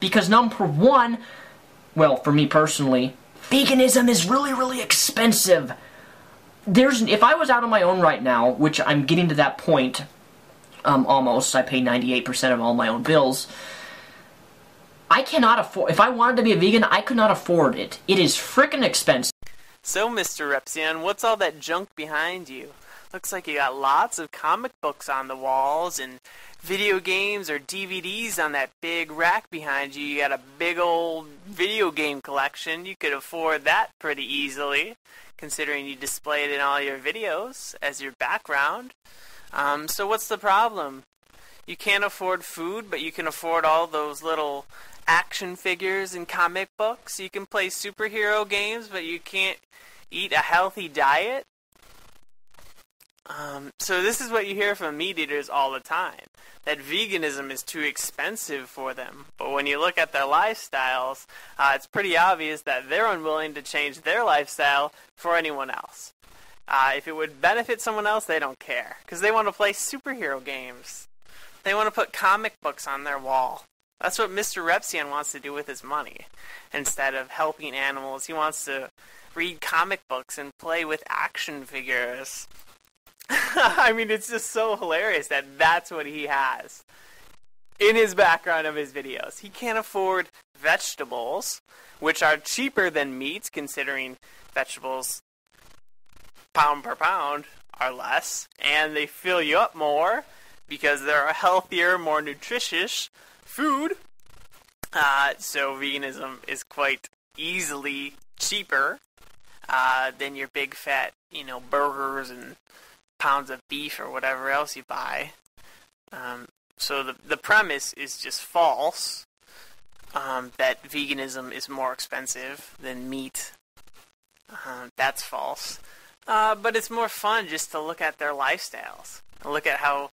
Because number one, well, for me personally, veganism is really, really expensive. If I was out on my own right now, which I'm getting to that point, almost, I pay 98% of all my own bills, I cannot afford, if I wanted to be a vegan, I could not afford it. It is frickin' expensive. So, MrRepzion, what's all that junk behind you? Looks like you got lots of comic books on the walls and video games or DVDs on that big rack behind you. You got a big old video game collection. You could afford that pretty easily, considering you display it in all your videos as your background. So what's the problem? You can't afford food, but you can afford all those little action figures and comic books. You can play superhero games, but you can't eat a healthy diet. So this is what you hear from meat eaters all the time, that veganism is too expensive for them. But when you look at their lifestyles, it's pretty obvious that they're unwilling to change their lifestyle for anyone else. If it would benefit someone else, they don't care, because they want to play superhero games. They want to put comic books on their wall. That's what MrRepzion wants to do with his money. Instead of helping animals, he wants to read comic books and play with action figures. I mean, it's just so hilarious that that's what he has in his background of his videos. He can't afford vegetables, which are cheaper than meat, considering vegetables pound per pound are less, and they fill you up more because they're a healthier, more nutritious food. So veganism is quite easily cheaper than your big fat, burgers and pounds of beef or whatever else you buy. So the premise is just false, that veganism is more expensive than meat. That's false. But it's more fun just to look at their lifestyles. And look at how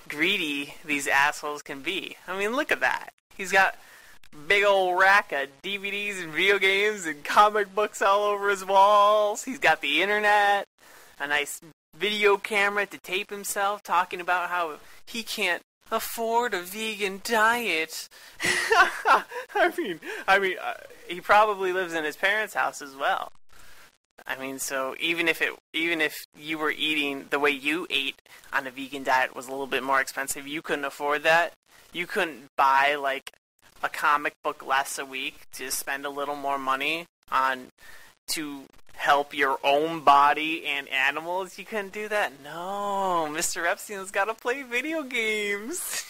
greedy these assholes can be. I mean, look at that. He's got a big old rack of DVDs and video games and comic books all over his walls. He's got the internet, a nice video camera to tape himself talking about how he can't afford a vegan diet. I mean, he probably lives in his parents' house as well. I mean, so even if you were eating the way you ate on a vegan diet was a little bit more expensive, you couldn't afford that. You couldn't buy like a comic book less a week to spend a little more money on to help your own body and animals. You couldn't do that. No, MrRepzion's got to play video games.